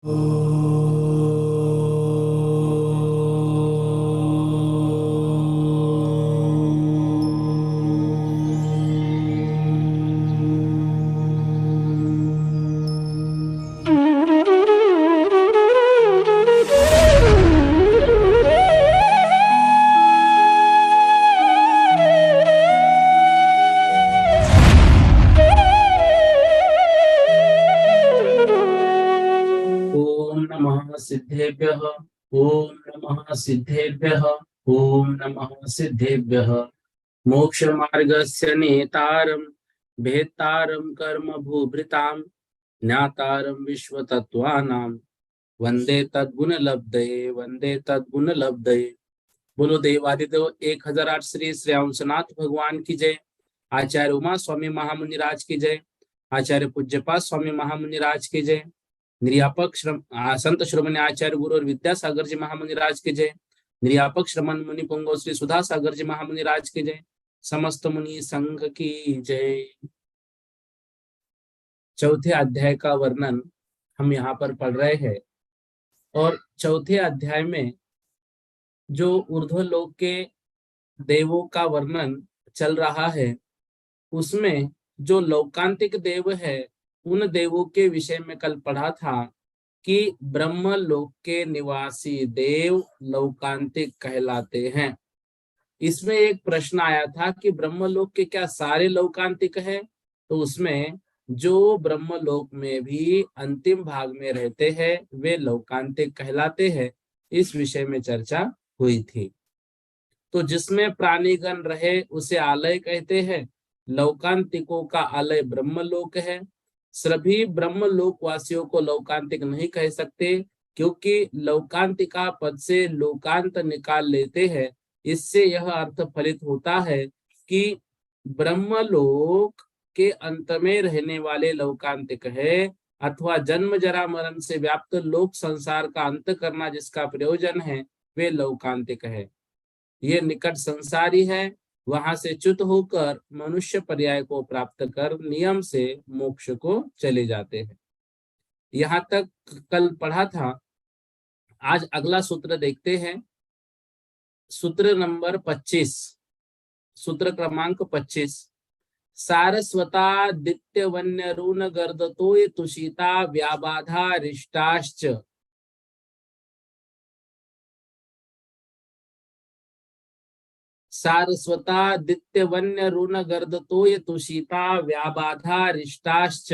ओम नमः सिद्धेभ्यः। ओम नमः सिद्धेभ्यः। ओम नमः सिद्धेभ्यः। मोक्ष मार्गस्य नेतारं भेत्तारं कर्म भूभृतां ज्ञातारं विश्वतत्त्वानां वंदे तद्गुण लब्धये वंदे तद्गुण लब्धये। बोलो देवादिदेव 1008 श्री श्री अंशनाथ भगवान की जय। आचार्य उमा स्वामी महामुनि राज की जय। आचार्य पूज्यपाद स्वामी महामुनि राज की जय। निर्यापक संत श्रमण आचार्य गुरु और विद्यासागर जी महामुनि राज की जय। निर्यापक श्रमण मुनि पुंगव श्री सुधा सागर जी महामुनि राज की जय। समस्त मुनि संघ की जय। चौथे अध्याय का वर्णन हम यहाँ पर पढ़ रहे हैं और चौथे अध्याय में जो ऊर्ध्वलोक के देवों का वर्णन चल रहा है उसमें जो लौकांतिक देव है उन देवों के विषय में कल पढ़ा था कि ब्रह्म लोक के निवासी देव लौकांतिक कहलाते हैं। इसमें एक प्रश्न आया था कि ब्रह्मलोक के क्या सारे लौकांतिक हैं? तो उसमें जो ब्रह्मलोक में भी अंतिम भाग में रहते हैं वे लौकांतिक कहलाते हैं। इस विषय में चर्चा हुई थी। तो जिसमें प्राणीगण रहे उसे आलय कहते हैं। लौकांतिकों का आलय ब्रह्मलोक है। सभी ब्रह्मलोक वासियों को लौकांतिक नहीं कह सकते क्योंकि लौकांतिका पद से लोकांत निकाल लेते हैं। इससे यह अर्थ फलित होता है कि ब्रह्मलोक के अंत में रहने वाले लौकांतिक है अथवा जन्म जरा मरण से व्याप्त लोक संसार का अंत करना जिसका प्रयोजन है वे लौकांतिक है। ये निकट संसारी है, वहां से च्युत होकर मनुष्य पर्याय को प्राप्त कर नियम से मोक्ष को चले जाते हैं। यहां तक कल पढ़ा था। आज अगला सूत्र देखते हैं। सूत्र नंबर 25, सूत्र क्रमांक 25। सारस्वतादित्य वन्य रून गर्दतोय तुषिता व्याबाधा रिष्टाश्च। सारस्वतादित्य वन्य रून गर्दतोय तुषिता व्याबाधा रिष्टाश्च।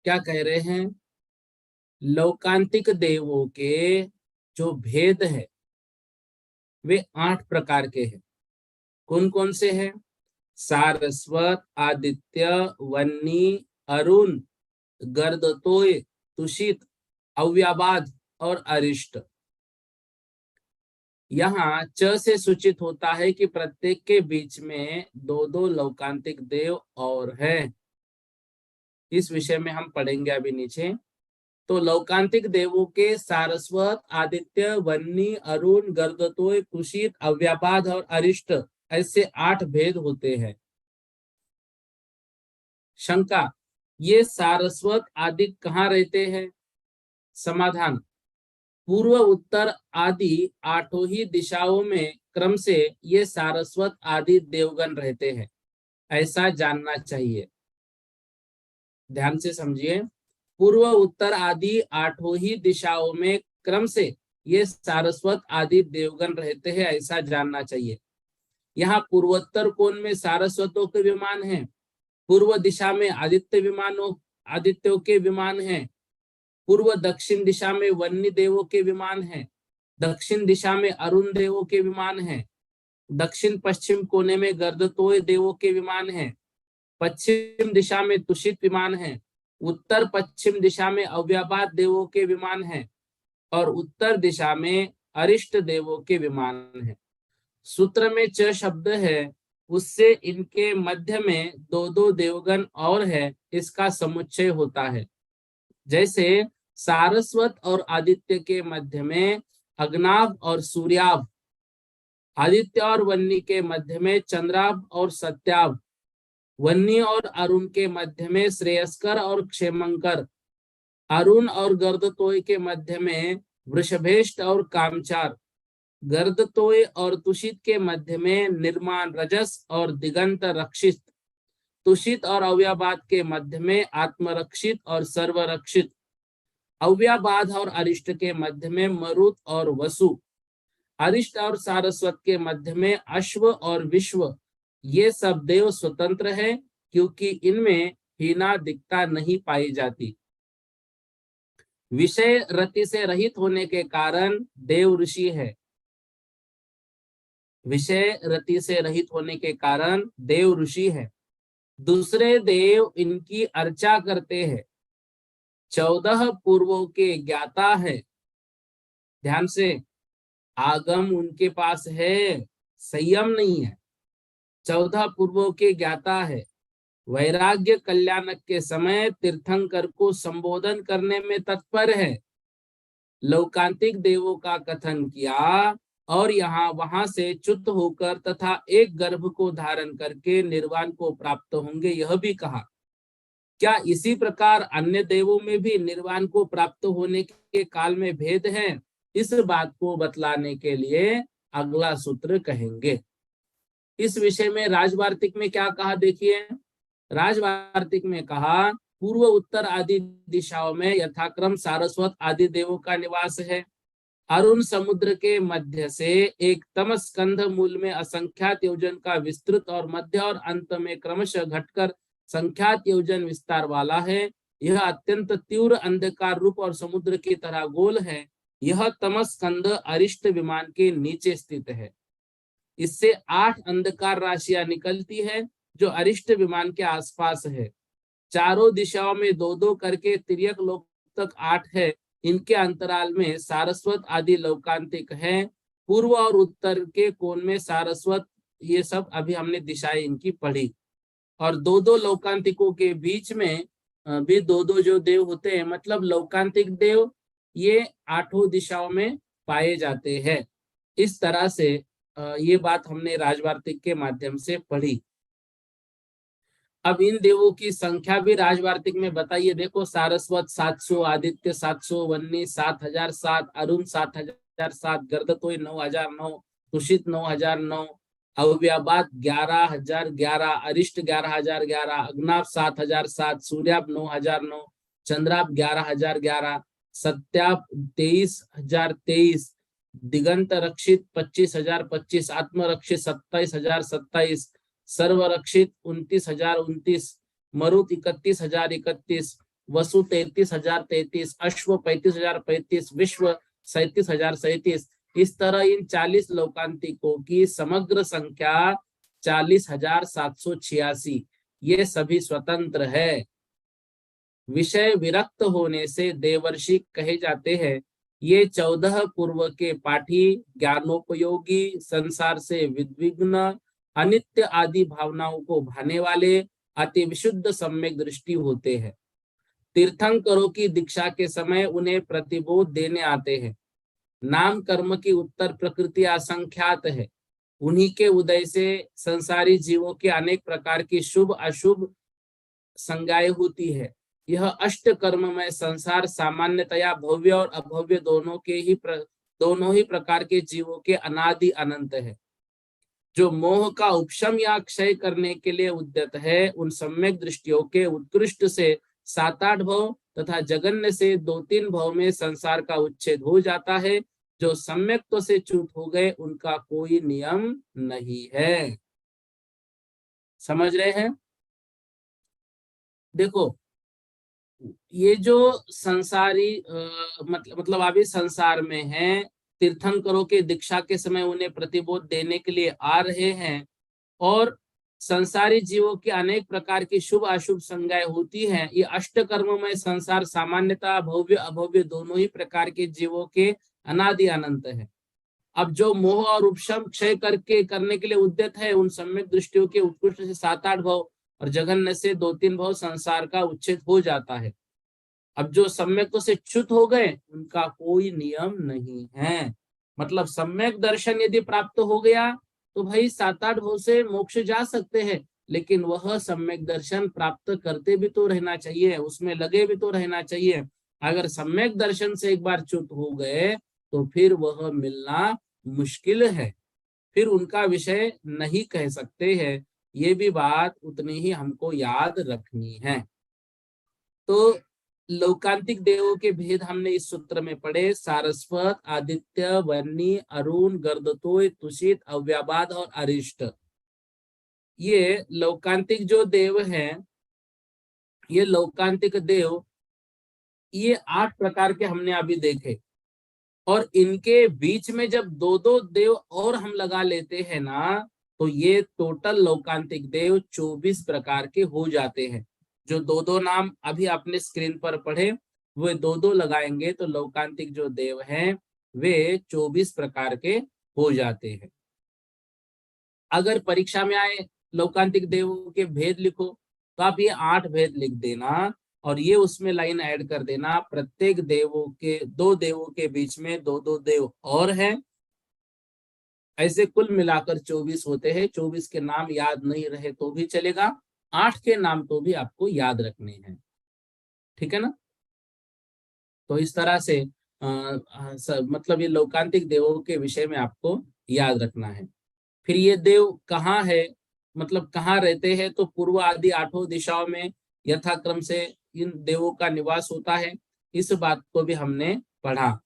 क्या कह रहे हैं? लौकांतिक देवों के जो भेद है वे 8 प्रकार के हैं। कौन कौन से हैं? सारस्वत, आदित्य, वन्नी, अरुण, गर्दतोय, तुषित, अव्याबाध और अरिष्ट। यहाँ च से सूचित होता है कि प्रत्येक के बीच में दो दो लौकांतिक देव और हैं। इस विषय में हम पढ़ेंगे अभी नीचे। तो लौकांतिक देवों के सारस्वत, आदित्य, वन्नी, अरुण, गर्दतोय, कुशित, अव्यापाद और अरिष्ट ऐसे 8 भेद होते हैं। शंका, ये सारस्वत आदि कहाँ रहते हैं? समाधान, पूर्व उत्तर आदि 8 ही दिशाओं में क्रम से ये सारस्वत आदि देवगण रहते हैं, ऐसा जानना चाहिए। ध्यान से समझिए। पूर्व उत्तर आदि 8 ही दिशाओं में क्रम से ये सारस्वत आदि देवगण रहते हैं, ऐसा जानना चाहिए। यहाँ पूर्वोत्तर कोण में सारस्वतों के विमान हैं। पूर्व दिशा में आदित्यों के विमान हैं। पूर्व दक्षिण दिशा में वन्नी देवों के विमान हैं। दक्षिण दिशा में अरुण देवों के विमान हैं। दक्षिण पश्चिम कोने में गर्दतोय देवों के विमान हैं। पश्चिम दिशा में तुषित विमान है। उत्तर पश्चिम दिशा में अव्याबाद देवों के विमान हैं और उत्तर दिशा में अरिष्ट देवों के विमान हैं। सूत्र में च शब्द है, उससे इनके मध्य में दो दो देवगण और है, इसका समुच्चय होता है। जैसे सारस्वत और आदित्य के मध्य में अग्नाभ और सूर्याभ, आदित्य और वन्नी के मध्य में चंद्राभ और सत्याभ, वन्नी और अरुण के मध्य में श्रेयस्कर और क्षेमंकर, अरुण और गर्दतोय के मध्य में वृषभेष्ट और कामचार, गर्दतोय और तुषित के मध्य में निर्माण रजस और दिगंत रक्षित, तुषित और अव्याबाद के मध्य में आत्मरक्षित और सर्वरक्षित, अव्याबाद और अरिष्ट के मध्य में मरुत और वसु, अरिष्ट और सारस्वत के मध्य में अश्व और विश्व। ये सब देव स्वतंत्र है क्योंकि इनमें हीना दिक्कता नहीं पाई जाती। विषय रति से रहित होने के कारण देव ऋषि है। विषय रति से रहित होने के कारण देव ऋषि है। दूसरे देव इनकी अर्चा करते हैं। 14 पूर्वों के ज्ञाता है। ध्यान से, आगम उनके पास है, संयम नहीं है। 14 पूर्वों के ज्ञाता है। वैराग्य कल्याणक के समय तीर्थंकर को संबोधन करने में तत्पर है। लौकांतिक देवों का कथन किया और यहाँ वहां से च्युत होकर तथा एक गर्भ को धारण करके निर्वाण को प्राप्त होंगे, यह भी कहा। क्या इसी प्रकार अन्य देवों में भी निर्वाण को प्राप्त होने के काल में भेद है? इस बात को बतलाने के लिए अगला सूत्र कहेंगे। इस विषय में राजवार्तिक में क्या कहा देखिए। राजवार्तिक में कहा, पूर्व उत्तर आदि दिशाओं में यथाक्रम सारस्वत आदि देवों का निवास है। अरुण समुद्र के मध्य से एक तमस्कंध मूल में असंख्यात योजन का विस्तृत और मध्य और अंत में क्रमशः घटकर संख्यात योजन विस्तार वाला है। यह अत्यंत तीव्र अंधकार रूप और समुद्र की तरह गोल है। यह तमस्कंध अरिष्ट विमान के नीचे स्थित है। इससे 8 अंधकार राशियां निकलती है जो अरिष्ट विमान के आसपास है। चारों दिशाओं में 2-2 करके तिर्यक लोक तक 8 है। इनके अंतराल में सारस्वत आदि लौकांतिक है। पूर्व और उत्तर के कोण में सारस्वत, ये सब अभी हमने दिशाएं इनकी पढ़ी। और 2-2 लौकांतिकों के बीच में भी 2-2 जो देव होते हैं, मतलब लौकांतिक देव ये 8 दिशाओं में पाए जाते हैं। इस तरह से ये बात हमने राजवार्तिक के माध्यम से पढ़ी। अब इन देवों की संख्या भी राजवार्तिक में बताइए। देखो, सारस्वत 700, आदित्य 700, वन्नी 7007, अरुण 7007, गर्दतोय 9009, तुषित 9009, अव्याबाद 11011, अरिष्ट 11011, अग्नाभ 7007, सूर्याभ 9009, चंद्राभ 11011, सत्याभ 23023, दिगंत रक्षित 25025, आत्मरक्षित 27027, सर्वरक्षित 29029, मरुत 31031, वसु 33033, अश्व 35035, विश्व 37037। इस तरह इन 40 लौकांतिकों की समग्र संख्या 40,786। ये सभी स्वतंत्र है। विषय विरक्त होने से देवर्षि कहे जाते हैं। ये 14 पूर्व के पाठी, ज्ञानोपयोगी, संसार से विद्विग्न, अनित्य आदि भावनाओं को भाने वाले, अति विशुद्ध सम्यक दृष्टि होते हैं। तीर्थंकरों की दीक्षा के समय उन्हें प्रतिबोध देने आते हैं। नाम कर्म की उत्तर प्रकृति असंख्यात है। उन्हीं के उदय से संसारी जीवों के अनेक प्रकार की शुभ अशुभ संज्ञाएं होती है। यह अष्ट कर्म में संसार सामान्यतया भव्य और अभव्य दोनों ही प्रकार के जीवों के अनादि अनंत है। जो मोह का उपशम या क्षय करने के लिए उद्यत है, उन सम्यक दृष्टियों के उत्कृष्ट से 7-8 भव तथा जगन्य से 2-3 भव में संसार का उच्छेद हो जाता है। जो सम्यक्त्व से च्युत हो गए, उनका कोई नियम नहीं है। समझ रहे हैं? देखो, ये जो संसारी मतलब अभी संसार में है, तीर्थंकरों के दीक्षा के समय उन्हें प्रतिबोध देने के लिए आ रहे हैं और संसारी जीवों की अनेक प्रकार की शुभ अशुभ संज्ञाएं होती हैं। ये अष्ट कर्म में संसार सामान्यतः भव्य अभव्य दोनों ही प्रकार के जीवों के अनादि अनंत है। अब जो मोह और उपशम क्षय करने के लिए उद्यत है, उन सम्यक दृष्टियों के उत्कृष्ट से 7-8 भव और जघन्य से 2-3 भव संसार का उच्छेद हो जाता है। अब जो सम्यक से च्युत हो गए, उनका कोई नियम नहीं है। मतलब सम्यक दर्शन यदि प्राप्त हो गया तो भाई 7-8 भव से मोक्ष जा सकते हैं, लेकिन वह सम्यक दर्शन प्राप्त करते भी तो रहना चाहिए, उसमें लगे भी तो रहना चाहिए। अगर सम्यक दर्शन से एक बार च्युत हो गए तो फिर वह मिलना मुश्किल है, फिर उनका विषय नहीं कह सकते हैं। ये भी बात उतनी ही हमको याद रखनी है। तो लौकांतिक देवों के भेद हमने इस सूत्र में पढ़े, सारस्वत, आदित्य, वन्नी, अरुण, गर्दतोय, तुषित, अव्याबाद और अरिष्ट। ये लौकांतिक जो देव हैं, ये लौकांतिक देव ये 8 प्रकार के हमने अभी देखे, और इनके बीच में जब दो दो देव और हम लगा लेते हैं ना, तो ये टोटल लौकांतिक देव 24 प्रकार के हो जाते हैं। जो दो दो नाम अभी आपने स्क्रीन पर पढ़े, वो दो दो लगाएंगे तो लौकांतिक जो देव हैं वे 24 प्रकार के हो जाते हैं। अगर परीक्षा में आए लौकांतिक देवों के भेद लिखो, तो आप ये 8 भेद लिख देना और ये उसमें लाइन ऐड कर देना, प्रत्येक देवों के दो देवों के बीच में दो दो देव और हैं। ऐसे कुल मिलाकर 24 होते हैं। 24 के नाम याद नहीं रहे तो भी चलेगा, 8 के नाम तो भी आपको याद रखने हैं, ठीक है ना। तो इस तरह से मतलब ये लौकांतिक देवों के विषय में आपको याद रखना है। फिर ये देव कहाँ है, मतलब कहाँ रहते हैं, तो पूर्व आदि 8 दिशाओं में यथाक्रम से इन देवों का निवास होता है। इस बात को भी हमने पढ़ा।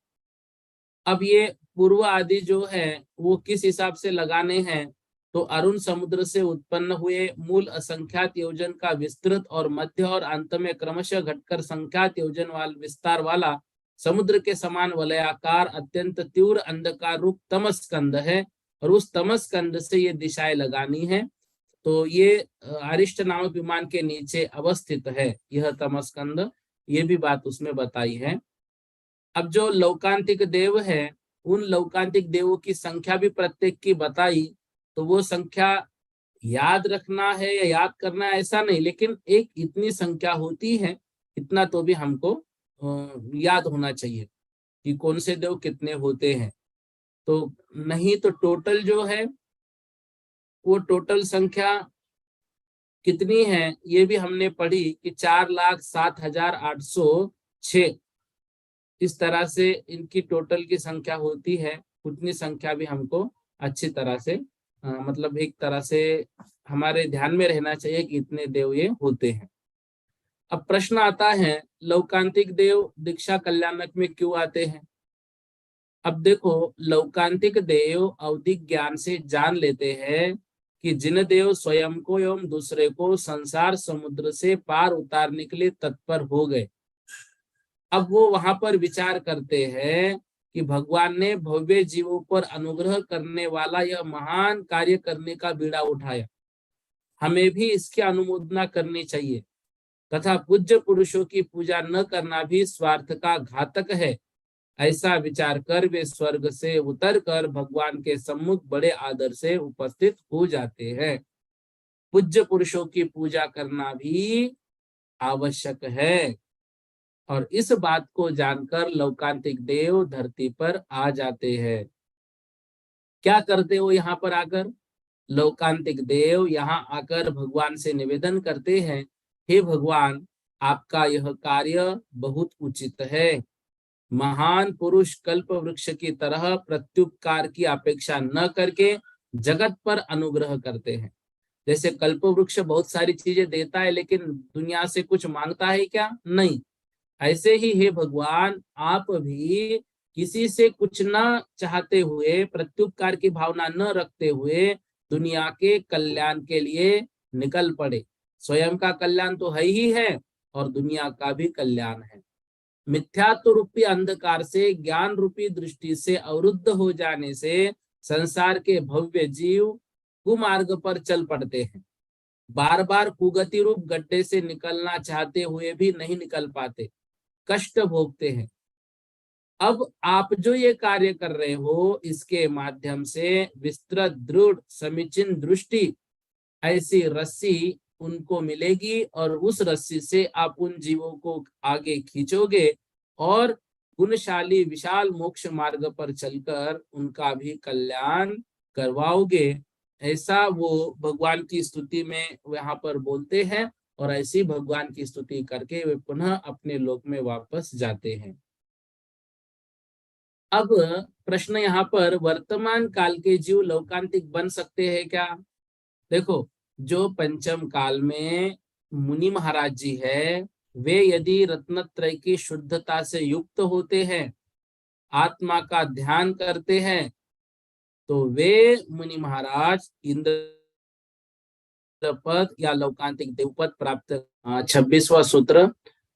अब ये पूर्व आदि जो है वो किस हिसाब से लगाने हैं, तो अरुण समुद्र से उत्पन्न हुए मूल असंख्यात योजन का विस्तृत और मध्य और अंत में क्रमशः घटकर संख्यात योजन वाला विस्तार वाला समुद्र के समान वलयाकार अत्यंत तीव्र अंधकार रूप तमस्कंद है, और उस तमस्कंद से ये दिशाएं लगानी है। तो ये अरिष्ट नामक विमान के नीचे अवस्थित है यह तमस्कंद, ये भी बात उसमें बताई है। अब जो लौकांतिक देव है, उन लौकांतिक देवों की संख्या भी प्रत्येक की बताई, तो वो संख्या याद रखना है या याद करना है ऐसा नहीं, लेकिन एक इतनी संख्या होती है, इतना तो भी हमको याद होना चाहिए कि कौन से देव कितने होते हैं। तो नहीं तो टोटल जो है वो टोटल संख्या कितनी है ये भी हमने पढ़ी कि 4,07,806, इस तरह से इनकी टोटल की संख्या होती है। उतनी संख्या भी हमको अच्छी तरह से मतलब एक तरह से हमारे ध्यान में रहना चाहिए कि इतने देव ये होते हैं। अब प्रश्न आता है, लौकांतिक देव दीक्षा कल्याणक में क्यों आते हैं। अब देखो, लौकांतिक देव अवधिक ज्ञान से जान लेते हैं कि जिन देव स्वयं को एवं दूसरे को संसार समुद्र से पार उतारने के लिए तत्पर हो गए, अब वो वहां पर विचार करते हैं कि भगवान ने भव्य जीवों पर अनुग्रह करने वाला यह महान कार्य करने का बीड़ा उठाया, हमें भी इसकी अनुमोदना करनी चाहिए, तथा पूज्य पुरुषों की पूजा न करना भी स्वार्थ का घातक है। ऐसा विचार कर वे स्वर्ग से उतरकर भगवान के सम्मुख बड़े आदर से उपस्थित हो जाते हैं। पूज्य पुरुषों की पूजा करना भी आवश्यक है, और इस बात को जानकर लौकांतिक देव धरती पर आ जाते हैं। क्या करते हो यहाँ पर आकर, लौकांतिक देव यहाँ आकर भगवान से निवेदन करते हैं, हे भगवान, आपका यह कार्य बहुत उचित है। महान पुरुष कल्प वृक्ष की तरह प्रत्युपकार की अपेक्षा न करके जगत पर अनुग्रह करते हैं। जैसे कल्प वृक्ष बहुत सारी चीजें देता है, लेकिन दुनिया से कुछ मांगता है क्या, नहीं। ऐसे ही हे भगवान, आप भी किसी से कुछ न चाहते हुए, प्रत्युपकार की भावना न रखते हुए दुनिया के कल्याण के लिए निकल पड़े। स्वयं का कल्याण तो है ही है और दुनिया का भी कल्याण है। मिथ्यात्व रूपी अंधकार से ज्ञान रूपी दृष्टि से अवरुद्ध हो जाने से संसार के भव्य जीव कुमार्ग पर चल पड़ते हैं। बार बार कुगति रूप गड्ढे से निकलना चाहते हुए भी नहीं निकल पाते, कष्ट भोगते हैं। अब आप जो ये कार्य कर रहे हो, इसके माध्यम से विस्तृत दृढ़ समीचीन दृष्टि ऐसी रस्सी उनको मिलेगी, और उस रस्सी से आप उन जीवों को आगे खींचोगे और गुणशाली विशाल मोक्ष मार्ग पर चलकर उनका भी कल्याण करवाओगे। ऐसा वो भगवान की स्तुति में यहाँ पर बोलते हैं, और ऐसी भगवान की स्तुति करके वे पुनः अपने लोक में वापस जाते हैं। अब प्रश्न यहाँ पर, वर्तमान काल के जीव लौकांतिक बन सकते हैं क्या? देखो, जो पंचम काल में मुनि महाराज जी है, वे यदि रत्नत्रय की शुद्धता से युक्त होते हैं, आत्मा का ध्यान करते हैं, तो वे मुनि महाराज इंद्र पद या लौकांतिक देवपद प्राप्त। 26वां सूत्र,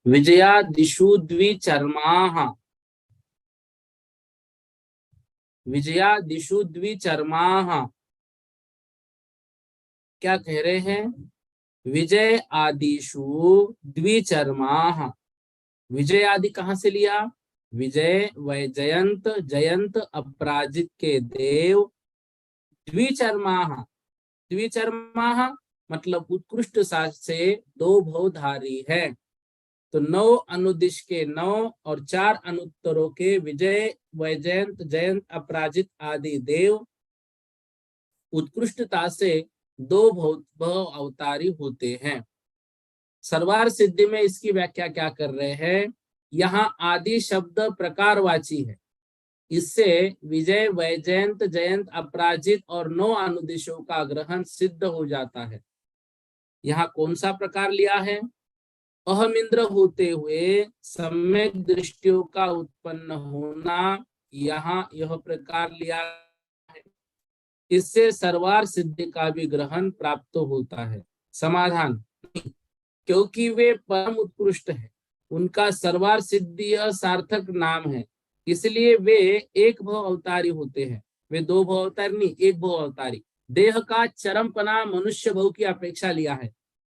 विजया दिशु द्विचर्मा, विजया दिशु द्विचर्मा, क्या कह रहे हैं? विजय आदिशु द्विचर्मा। विजय आदि कहां से लिया? विजय व जयंत, जयंत अपराजित के देव, द्विचर्मा, द्विचर्मा मतलब उत्कृष्ट साज से दो भवधारी है। तो 9 अनुदिश के 9 और 4 अनुत्तरों के विजय वैजयंत जयंत अपराजित आदि देव उत्कृष्टता से दो भव अवतारी होते हैं। सर्वार सिद्धि में इसकी व्याख्या क्या कर रहे हैं? यहाँ आदि शब्द प्रकारवाची है, इससे विजय वैजयंत जयंत अपराजित और 9 अनुदिशों का ग्रहण सिद्ध हो जाता है। यहाँ कौन सा प्रकार लिया है? अहम इंद्र होते हुए सम्यक दृष्टियों का उत्पन्न होना, यहाँ यह प्रकार लिया है। इससे सर्वार सिद्धि का भी ग्रहण प्राप्त होता है। समाधान, क्योंकि वे परम उत्कृष्ट है, उनका सर्वार सिद्धि सार्थक नाम है, इसलिए वे एक भव अवतारी होते हैं। वे दो भव अवतारी नहीं, एक भव अवतारी। देह का चरमपना मनुष्य भव की अपेक्षा लिया है।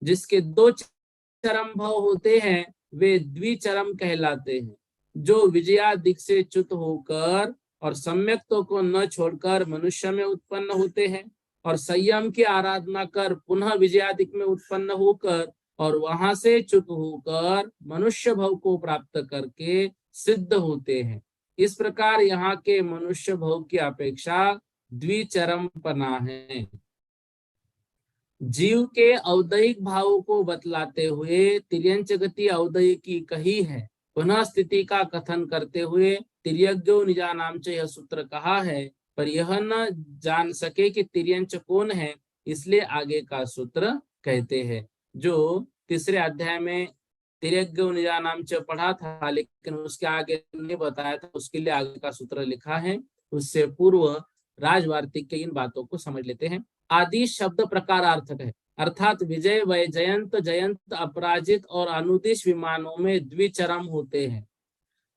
जिसके 2 चरम भव होते हैं वे द्विचरम कहलाते हैं। जो विजयादिक से च्युत होकर और सम्यक्तों को न छोड़कर मनुष्य में उत्पन्न होते हैं, और संयम की आराधना कर पुनः विजयादिक में उत्पन्न होकर और वहां से च्युत होकर मनुष्य भव को प्राप्त करके सिद्ध होते हैं। इस प्रकार यहाँ के मनुष्य भव की अपेक्षा द्विचरमपना है। जीव के औदयिक भावों को बतलाते हुए तिर्यंच गति औदयिकी कही है। पुनः स्थिति का कथन करते हुए तिर्यज्ञो निजानाम च यह सूत्र कहा है, पर यह न जान सके कि तिर्यंच कौन है, इसलिए आगे का सूत्र कहते हैं। जो तीसरे अध्याय में तिर्यज्ञो निजानाम च पढ़ा था, लेकिन उसके आगे नहीं बताया था, उसके लिए आगे का सूत्र लिखा है। उससे पूर्व राजवार्तिक के इन बातों को समझ लेते हैं। आदि शब्द प्रकारार्थक है, अर्थात विजय वैजयंत जयंत अपराजित और अनुदिश विमानों में द्विचरम होते हैं।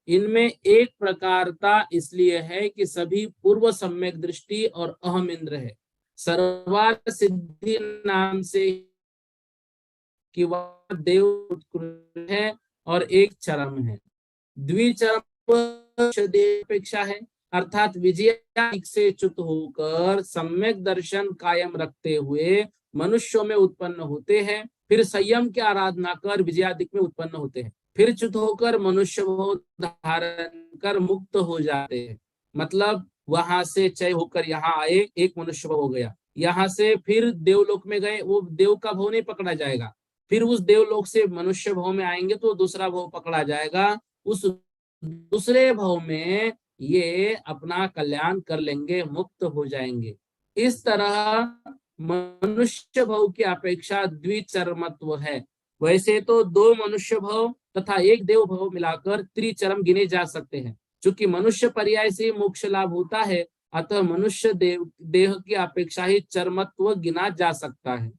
इनमें एक प्रकारता इसलिए है कि सभी पूर्व सम्यक दृष्टि और अहम इंद्र है। सर्वार सिद्धि नाम से कि वह देव उत्कृष्ट है और एक चरम है। द्विचरम अपेक्षा है, अर्थात विजयादिक से च्युत होकर सम्यक दर्शन कायम रखते हुए मनुष्यों में उत्पन्न होते हैं, फिर संयम की आराधना कर विजयादिक में उत्पन्न होते हैं, फिर च्युत होकर मनुष्य भाव धारण कर मुक्त हो जाते हैं। मतलब वहां से चय होकर यहाँ आए, एक मनुष्य भाव हो गया, यहाँ से फिर देवलोक में गए, वो देव का भाव नहीं पकड़ा जाएगा, फिर उस देवलोक से मनुष्य भाव में आएंगे तो दूसरा भाव पकड़ा जाएगा। उस दूसरे भाव में ये अपना कल्याण कर लेंगे, मुक्त हो जाएंगे। इस तरह मनुष्य भाव की अपेक्षा द्विचरमत्व है। वैसे तो 2 मनुष्य भाव तथा एक देव भाव मिलाकर त्रिचरम गिने जा सकते हैं। चूंकि मनुष्य पर्याय से मोक्ष लाभ होता है, अतः मनुष्य देह की अपेक्षा ही चरमत्व गिना जा सकता है।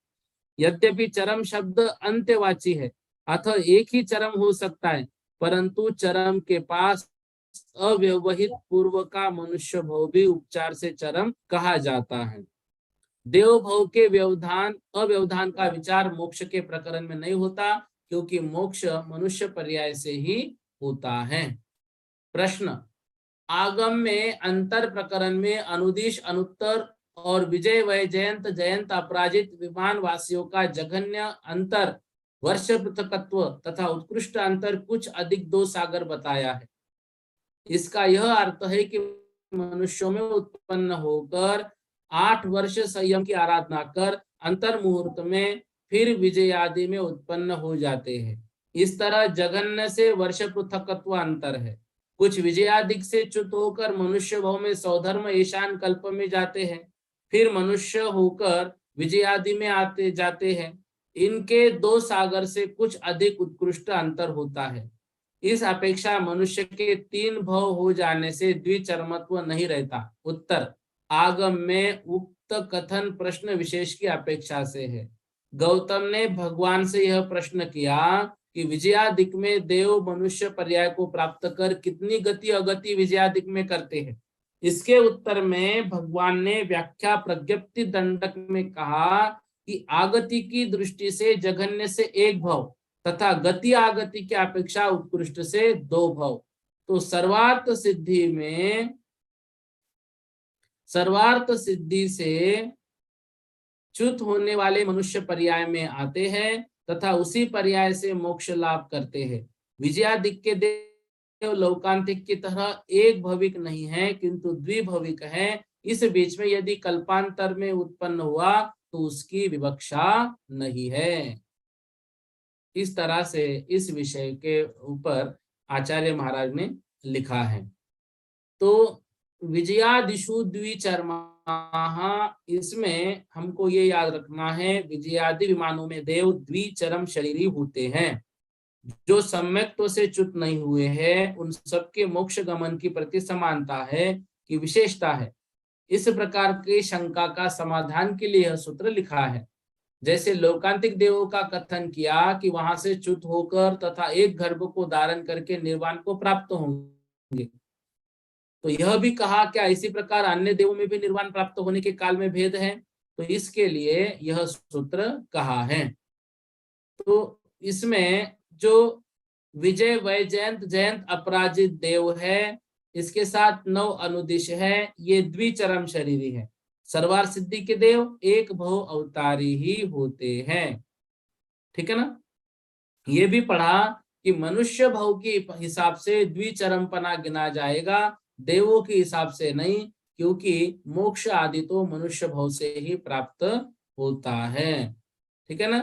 यद्यपि चरम शब्द अंत्यवाची है, अतः एक ही चरम हो सकता है, परंतु चरम के पास अव्यवहित पूर्व का मनुष्य भाव भी उपचार से चरम कहा जाता है। देव भाव के व्यवधान अव्यवधान का विचार मोक्ष के प्रकरण में नहीं होता, क्योंकि मोक्ष मनुष्य पर्याय से ही होता है। प्रश्न, आगम में अंतर प्रकरण में अनुदिश अनुत्तर और विजय वैजयंत जयंत अपराजित विमान वासियों का जघन्य अंतर, वर्ष पृथकत्व तथा उत्कृष्ट अंतर कुछ अधिक 2 सागर बताया है। इसका यह अर्थ है कि मनुष्यों में उत्पन्न होकर 8 वर्ष संयम की आराधना कर अंतर मुहूर्त में फिर विजयादि में उत्पन्न हो जाते हैं। इस तरह जघन्य से वर्ष पृथकत्व अंतर है। कुछ विजयादिक से च्युत होकर मनुष्य भव में सौधर्म ईशान कल्प में जाते हैं, फिर मनुष्य होकर विजयादि में आते जाते हैं। इनके दो सागर से कुछ अधिक उत्कृष्ट अंतर होता है। इस अपेक्षा मनुष्य के 3 भव हो जाने से द्विचरमत्व नहीं रहता। उत्तर, आगम में उक्त कथन प्रश्न विशेष की अपेक्षा से है। गौतम ने भगवान से यह प्रश्न किया कि विजयादिक में देव मनुष्य पर्याय को प्राप्त कर कितनी गति अगति विजयादिक में करते हैं। इसके उत्तर में भगवान ने व्याख्या प्रज्ञप्ति दंडक में कहा कि आगति की दृष्टि से जघन्य से 1 भव तथा गति आगति की अपेक्षा उत्कृष्ट से 2 भव। तो सर्वार्थ सिद्धि से च्युत होने वाले मनुष्य पर्याय में आते हैं तथा उसी पर्याय से मोक्ष लाभ करते हैं। विजयादिक के देव लौकांतिक की तरह एक भविक नहीं है किंतु द्विभविक है। इस बीच में यदि कल्पांतर में उत्पन्न हुआ तो उसकी विवक्षा नहीं है। इस तरह से इस विषय के ऊपर आचार्य महाराज ने लिखा है। तो विजयादिषु द्विचर्मा, इसमें हमको ये याद रखना है, विजयादि विमानों में देव द्विचरम शरीरी होते हैं। जो सम्यक्त्व से च्युत नहीं हुए हैं उन सबके मोक्ष गमन की प्रति समानता है कि विशेषता है। इस प्रकार की शंका का समाधान के लिए यह सूत्र लिखा है। जैसे लौकांतिक देवों का कथन किया कि वहां से च्युत होकर तथा एक गर्भ को धारण करके निर्वाण को प्राप्त होंगे, तो यह भी कहा क्या इसी प्रकार अन्य देवों में भी निर्वाण प्राप्त होने के काल में भेद है, तो इसके लिए यह सूत्र कहा है। तो इसमें जो विजय वैजयंत जयंत अपराजित देव है, इसके साथ 9 अनुदिश है, ये द्विचरम शरीरी है। सर्वार सिद्धि के देव एक भव अवतारी ही होते हैं। ठीक है ना। ये भी पढ़ा कि मनुष्य भव के हिसाब से द्विचरमपना गिना जाएगा, देवों के हिसाब से नहीं, क्योंकि मोक्ष आदि तो मनुष्य भव से ही प्राप्त होता है। ठीक है ना।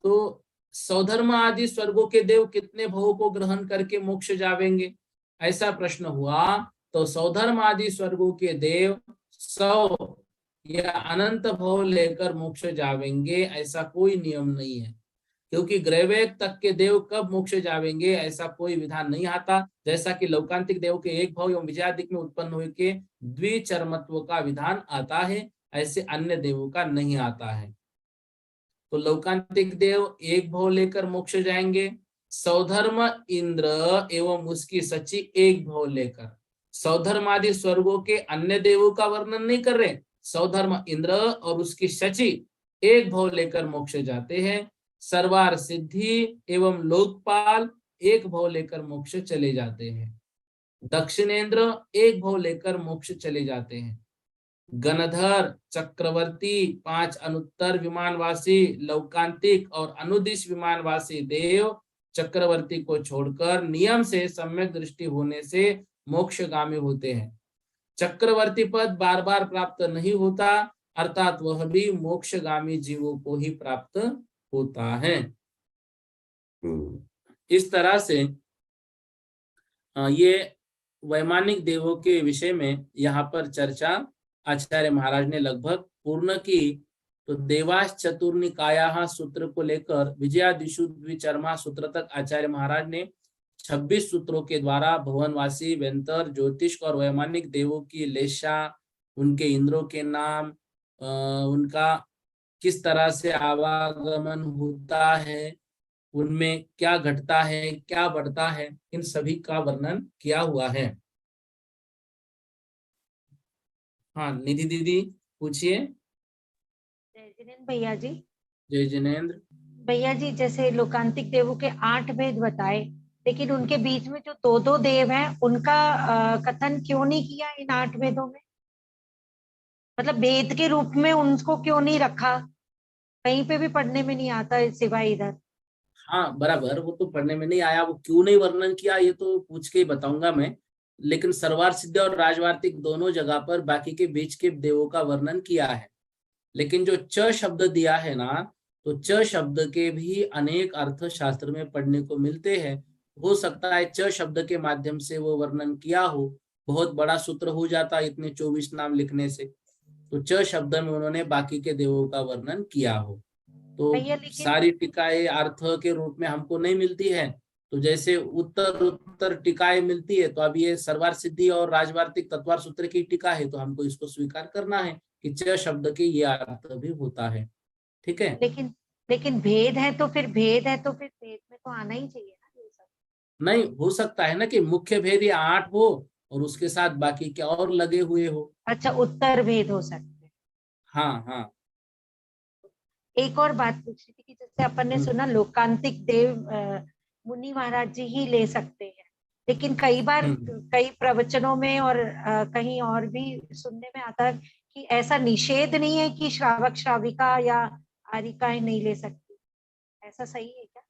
तो सौधर्म आदि स्वर्गों के देव कितने भवों को ग्रहण करके मोक्ष जावेंगे, ऐसा प्रश्न हुआ। तो सौधर्म आदि स्वर्गों के देव 100 या अनंत भव लेकर मोक्ष जावेंगे, ऐसा कोई नियम नहीं है। क्योंकि ग्रैवेक तक के देव कब मोक्ष जावेंगे ऐसा कोई विधान नहीं आता। जैसा कि लौकांतिक देव के एक भव एवं विजयादिक में उत्पन्न हुए के द्विचरमत्व का विधान आता है, ऐसे अन्य देवों का नहीं आता है। तो लौकांतिक देव एक भव लेकर मोक्ष जाएंगे, सौधर्म इंद्र एवं उसकी सची एक भव लेकर। सौधर्म आदि स्वर्गों के अन्य देवों का वर्णन नहीं कर रहे, सौधर्म इंद्र और उसकी सची एक भव लेकर मोक्ष जाते हैं। सर्वार सिद्धि एवं लोकपाल एक भव लेकर मोक्ष चले जाते हैं। दक्षिणेंद्र एक भव लेकर मोक्ष चले जाते हैं। गणधर, चक्रवर्ती, 5 अनुत्तर विमानवासी, लौकांतिक और अनुदिश विमानवासी देव चक्रवर्ती को छोड़कर नियम से सम्यक दृष्टि होने से मोक्षगामी होते हैं। चक्रवर्ती पद बार बार प्राप्त नहीं होता, अर्थात वह भी मोक्षगामी जीवों को ही प्राप्त होता है। इस तरह से ये वैमानिक देवों के विषय में यहाँ पर चर्चा आचार्य महाराज ने लगभग पूर्ण की। तो देवास चतुर्निकाया सूत्र को लेकर विजयादिषु द्विचर्मा सूत्र तक आचार्य महाराज ने 26 सूत्रों के द्वारा भुवनवासी, व्यंतर, ज्योतिष और वैमानिक देवों की लेशा, उनके इंद्रों के नाम, उनका किस तरह से आवागमन होता है, उनमें क्या घटता है क्या बढ़ता है, इन सभी का वर्णन किया हुआ है। हाँ निधि दीदी पूछिए। जय जिनेन्द्र भैया जी। जय जिनेन्द्र भैया जी, जैसे लोकांतिक देवों के 8 भेद बताए, लेकिन उनके बीच में जो 2-2 देव हैं उनका कथन क्यों नहीं किया इन 8 भेदों में? मतलब भेद के रूप में उनको क्यों नहीं रखा? कहीं पे भी पढ़ने में नहीं आता सिवाय इधर। हाँ बराबर, वो तो पढ़ने में नहीं आया, वो क्यों नहीं वर्णन किया ये तो पूछ के ही बताऊंगा मैं। लेकिन सर्वार्थ सिद्धि और राजवार्तिक दोनों जगह पर बाकी के बीच के देवों का वर्णन किया है। लेकिन जो च शब्द दिया है ना, तो च शब्द के भी अनेक अर्थ शास्त्र में पढ़ने को मिलते हैं। हो सकता है च शब्द के माध्यम से वो वर्णन किया हो, बहुत बड़ा सूत्र हो जाता है इतने 24 नाम लिखने से। तो च शब्द में उन्होंने बाकी के देवों का वर्णन किया हो। तो भैया लेकिन सारी टीकाएं अर्थ के रूप में हमको नहीं मिलती है। तो जैसे उत्तर उत्तर टीकाएं मिलती है, तो अब ये सर्वार्थ सिद्धि और राजवार्तिक तत्वार्थ सूत्र की टीका है, तो हमको इसको स्वीकार करना है कि च शब्द के ये अर्थ भी होता है। ठीक है। लेकिन लेकिन भेद है तो फिर भेद है तो फिर भेद में तो आना ही चाहिए ना ये सब। नहीं हो सकता है ना कि मुख्य भेद ये 8 हो और उसके साथ बाकी के और लगे हुए हो। अच्छा, उत्तर भेद हो सकते हैं। हाँ हाँ। एक और बात पूछ रही थी कि जैसे अपन ने सुना लोकांतिक देव मुनि महाराज जी ही ले सकते हैं, लेकिन कई बार कई प्रवचनों में और कहीं और भी सुनने में आता है कि ऐसा निषेध नहीं है कि श्रावक श्राविका या आरिकाएं नहीं ले सकती। ऐसा सही है क्या?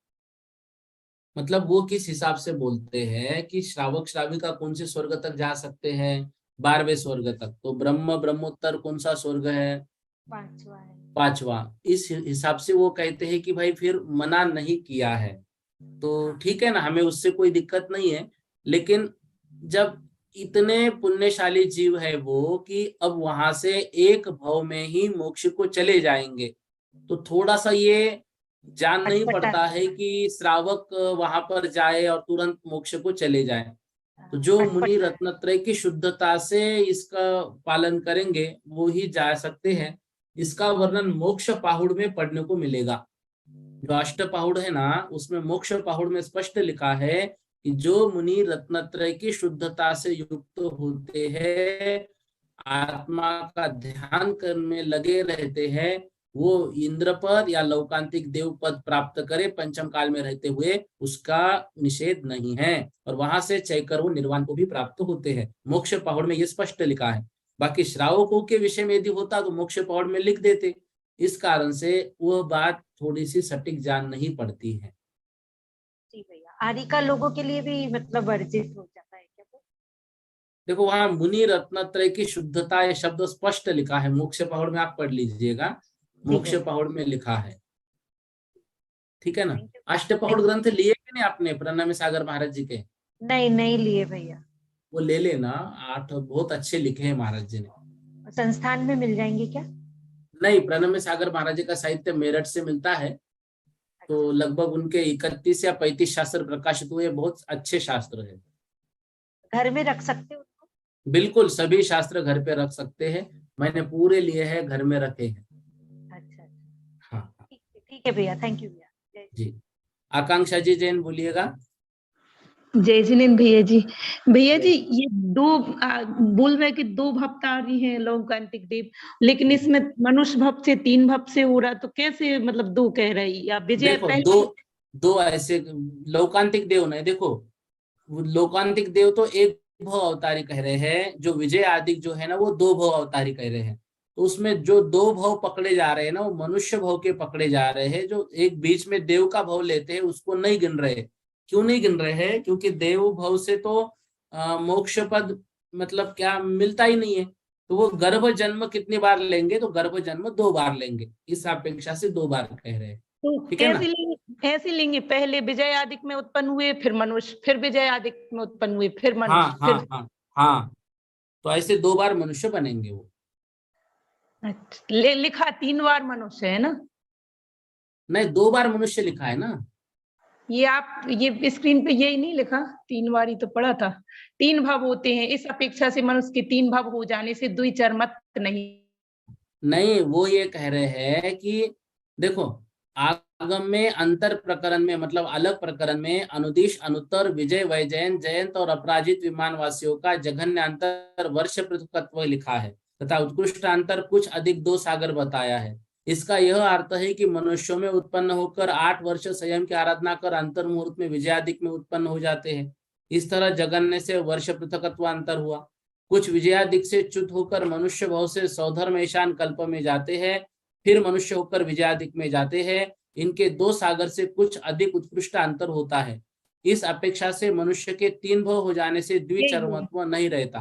मतलब वो किस हिसाब से बोलते हैं कि श्रावक श्राविका कौन से स्वर्ग तक जा सकते हैं? 12वें स्वर्ग तक। तो ब्रह्म ब्रह्मोत्तर कौन सा स्वर्ग है? 5वां है। 5वां। इस हिसाब से वो कहते हैं कि भाई फिर मना नहीं किया है, तो हाँ। ठीक है ना, हमें उससे कोई दिक्कत नहीं है। लेकिन जब इतने पुण्यशाली जीव है वो कि अब वहां से एक भव में ही मोक्ष को चले जाएंगे, तो थोड़ा सा ये जान नहीं अटपटा। पड़ता है कि श्रावक वहां पर जाए और तुरंत मोक्ष को चले जाए। तो जो मुनि अटपटा है। रत्नत्रय की शुद्धता से इसका पालन करेंगे वो ही जा सकते हैं। इसका वर्णन मोक्ष पाहुड़ में पढ़ने को मिलेगा। जो अष्ट पहुड़ है ना, उसमें मोक्ष पहुड़ में स्पष्ट लिखा है कि जो मुनि रत्नत्रय की शुद्धता से युक्त होते हैं, आत्मा का ध्यान करने में लगे रहते हैं, वो इंद्र पद या लौकांतिक देव पद प्राप्त करे पंचम काल में रहते हुए, उसका निषेध नहीं है। और वहां से चैकर वो निर्वाण को भी प्राप्त होते हैं। मोक्ष पहुड़ में ये स्पष्ट लिखा है। बाकी श्रावकों के विषय में यदि होता तो मोक्ष पहुड़ में लिख देते। इस कारण से वह बात थोड़ी सी सटीक जान नहीं पड़ती है। जी भैया, आरिका लोगों के लिए भी मतलब वर्जित हो जाता है क्या वो? देखो वहां मुनि रत्नत्रय की शुद्धता ये शब्द स्पष्ट लिखा है, मोक्ष पहुड़ में आप पढ़ लीजिएगा, जी मोक्ष भैया। पहुड़ में लिखा है। ठीक है ना। Thank you. अष्टपहुड़ थैंक ग्रंथ लिए कि नहीं आपने प्रणम्य सागर महाराज जी के? नहीं, नहीं लिए भैया। वो ले लेना, 8 बहुत अच्छे लिखे हैं महाराज जी ने। संस्थान में मिल जाएंगे क्या? नहीं, प्रणम्य सागर महाराज जी का साहित्य मेरठ से मिलता है। तो अच्छा। लगभग उनके 31 या 35 शास्त्र प्रकाशित हुए, बहुत अच्छे शास्त्र है। घर में रख सकते हो उसको? बिल्कुल सभी शास्त्र घर पे रख सकते हैं। मैंने पूरे लिए हैं, घर में रखे हैं। अच्छा अच्छा। हाँ। ठीक है भैया, थैंक यू भैया। जी। आकांक्षा जी जैन बोलिएगा। जय जिनेन्द्र भैया जी। भैया जी, जय। ये दो बोल रहे कि 2 भवतारी हैं लौकांतिक देव, लेकिन इसमें मनुष्य भव से 3 भव से हो रहा, तो कैसे मतलब 2 कह रही या विजय देखो दो पहले? दो ऐसे लौकांतिक देव नहीं, देखो लौकांतिक देव तो एक भव अवतारी कह रहे हैं, जो विजय आदि जो है ना वो 2 भव अवतारी कह रहे हैं। तो उसमें जो 2 भव पकड़े जा रहे हैं ना, वो मनुष्य भव के पकड़े जा रहे हैं। जो एक बीच में देव का भव लेते हैं उसको नहीं गिन रहे। क्यों नहीं गिन रहे हैं? क्योंकि देव भव से तो मोक्ष पद मतलब क्या मिलता ही नहीं है। तो वो गर्भ जन्म कितनी बार लेंगे? तो गर्भ जन्म 2 बार लेंगे, इस अपेक्षा से 2 बार कह रहे हैं। तो ठीक है ना। कैसे लेंगे? पहले विजय आदिक में उत्पन्न हुए, फिर मनुष्य, फिर विजय आदिक में उत्पन्न हुए, फिर हाँ मनुष्य, हाँ फिर। हाँ हाँ। तो ऐसे 2 बार मनुष्य बनेंगे वो। अच्छा, लिखा 3 बार मनुष्य है ना? नहीं, 2 बार मनुष्य लिखा है ना। ये स्क्रीन पे यही नहीं लिखा? 3 बार ही तो पढ़ा था। 3 भाव होते हैं, इस अपेक्षा से मनुष्य के 3 भाव हो जाने से द्विचर मत नहीं। नहीं, वो ये कह रहे हैं कि देखो आगम में अंतर प्रकरण में मतलब अलग प्रकरण में अनुदिश अनुत्तर विजय वैजयंत जयंत और अपराजित विमान वासियों का जघन्य अंतर वर्ष पृथकत्व लिखा है तथा उत्कृष्ट अंतर कुछ अधिक 2 सागर बताया है। इसका यह अर्थ है कि मनुष्यों में उत्पन्न होकर 8 वर्ष संयम की आराधना कर अंतर मुहूर्त में विजयादिक में उत्पन्न हो जाते हैं। इस तरह जगन्य से वर्ष पृथकत्व अंतर हुआ। कुछ विजयादिक से च्युत होकर मनुष्य भाव से सौधर्म ईशान कल्प में जाते हैं, फिर मनुष्य होकर विजयादिक में जाते हैं। इनके 2 सागर से कुछ अधिक उत्कृष्ट अंतर होता है। इस अपेक्षा से मनुष्य के 3 भव हो जाने से द्विचर्मत्व नहीं रहता।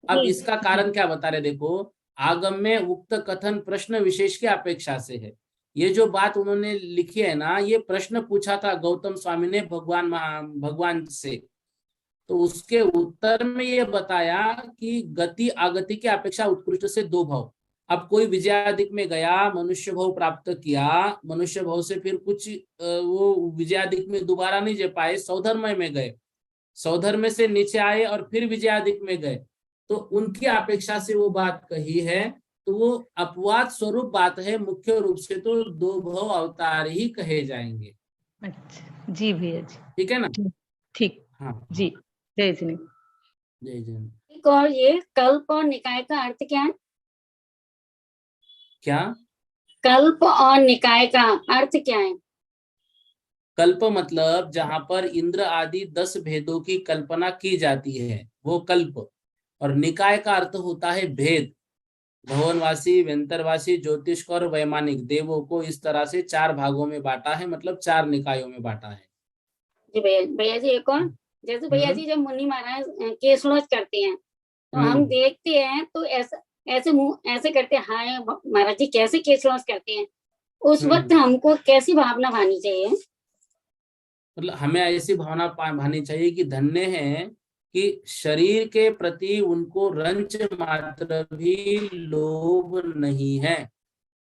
अब इसका कारण क्या बता रहे, देखो आगम में उक्त कथन प्रश्न विशेष की अपेक्षा से है। ये जो बात उन्होंने लिखी है ना, ये प्रश्न पूछा था गौतम स्वामी ने भगवान से, तो उसके उत्तर में ये बताया कि गति आगति की अपेक्षा उत्कृष्ट से 2 भव। अब कोई विजयादिक में गया, मनुष्य भव प्राप्त किया, मनुष्य भव से फिर कुछ वो विजयादिक में दोबारा नहीं जा पाए, सौधर्मय में गए, सौधर्म से नीचे आए और फिर विजयादिक में गए, तो उनकी अपेक्षा से वो बात कही है। तो वो अपवाद स्वरूप बात है, मुख्य रूप से तो 2 भव अवतार ही कहे जाएंगे। अच्छा जी भैया जी, ठीक है ना? ठीक। हाँ जी जय जिनेन्द्र। जय जय। एक और ये कल्प और निकाय का अर्थ क्या है? क्या? कल्प और निकाय का अर्थ क्या है? कल्प मतलब जहां पर इंद्र आदि 10 भेदों की कल्पना की जाती है वो कल्प, और निकाय का अर्थ होता है भेद। भवनवासी, व्यंतरवासी, ज्योतिष और वैमानिक देवों को इस तरह से 4 भागों में बांटा है, मतलब 4 निकायों में बांटा है। जी भैया जी एक और, जैसे भैया जी जब मुनि महाराज केशलोच करते हैं तो हम देखते हैं तो ऐसे करते हैं, हाय महाराज जी कैसे केशलोच करते हैं, उस वक्त हमको कैसी भावना भानी चाहिए? मतलब हमें ऐसी भावना भानी चाहिए कि धन्य है कि शरीर के प्रति उनको रंच मात्र भी लोभ नहीं है,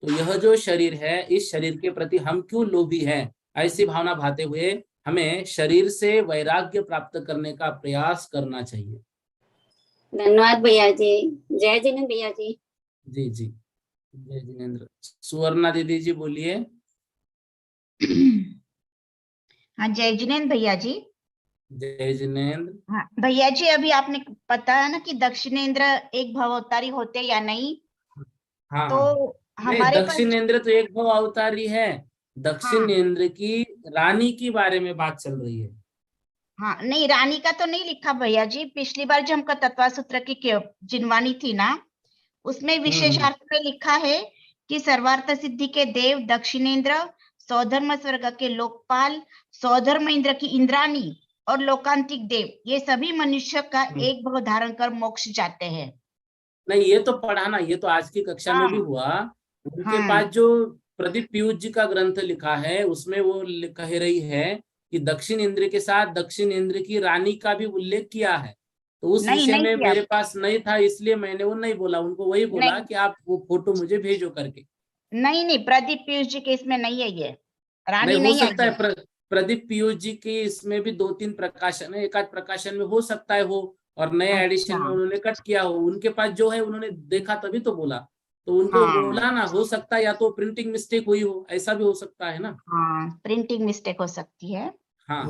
तो यह जो शरीर है इस शरीर के प्रति हम क्यों लोभी हैं, ऐसी भावना भाते हुए हमें शरीर से वैराग्य प्राप्त करने का प्रयास करना चाहिए। धन्यवाद भैया जी, जय जिनेन्द्र भैया जी। जी जी जय जिनेन्द्र। सुवर्णा दीदी जी बोलिए। हाँ जय जिनेन्द्र भैया जी। जय जिनेन्द्र। हाँ भैया जी, अभी आपने बताया ना कि दक्षिणेंद्र एक भवअवतारी होते या नहीं? हाँ तो नहीं, हमारे पास दक्षिणेंद्र तो एक भव अवतारी है, दक्षिणेंद्र की रानी की बारे में बात चल रही है। हाँ नहीं, रानी का तो नहीं लिखा भैया जी। पिछली बार जो हमका तत्वासूत्र की जिनवानी थी ना, उसमें विशेषार्थ में लिखा है कि सर्वार्थ सिद्धि के देव दक्षिणेंद्र, सौधर्म स्वर्ग के लोकपाल, सौधर्म इंद्र की इंद्राणी और लोकांतिक देव, ये सभी मनुष्य का एक भव धारण कर मोक्ष जाते हैं। नहीं ये तो पढ़ा ना, ये तो आज की कक्षा में भी हुआ। उनके पास जो प्रदीप पीयूष जी का ग्रंथ लिखा है उसमें वो कह रही है कि दक्षिण इंद्र के साथ दक्षिण इंद्र की रानी का भी उल्लेख किया है, तो उस विषय में मेरे पास नहीं था इसलिए मैंने वो नहीं बोला, उनको वही बोला कि आप वो फोटो मुझे भेजो करके। नहीं प्रदीप पीयूष जी के इसमें नहीं है, ये रानी नहीं हो नहीं सकता है प्रदीप पीयूष जी की इसमें भी 2-3 प्रकाशन है, एक आध प्रकाशन में हो सकता है हो, और नए एडिशन में उन्होंने कट किया हो। उनके पास जो है उन्होंने देखा तभी तो बोला, तो उनको बोला ना, हो सकता है या तो प्रिंटिंग मिस्टेक हुई हो, ऐसा भी हो सकता है ना। हाँ प्रिंटिंग मिस्टेक हो सकती है। हाँ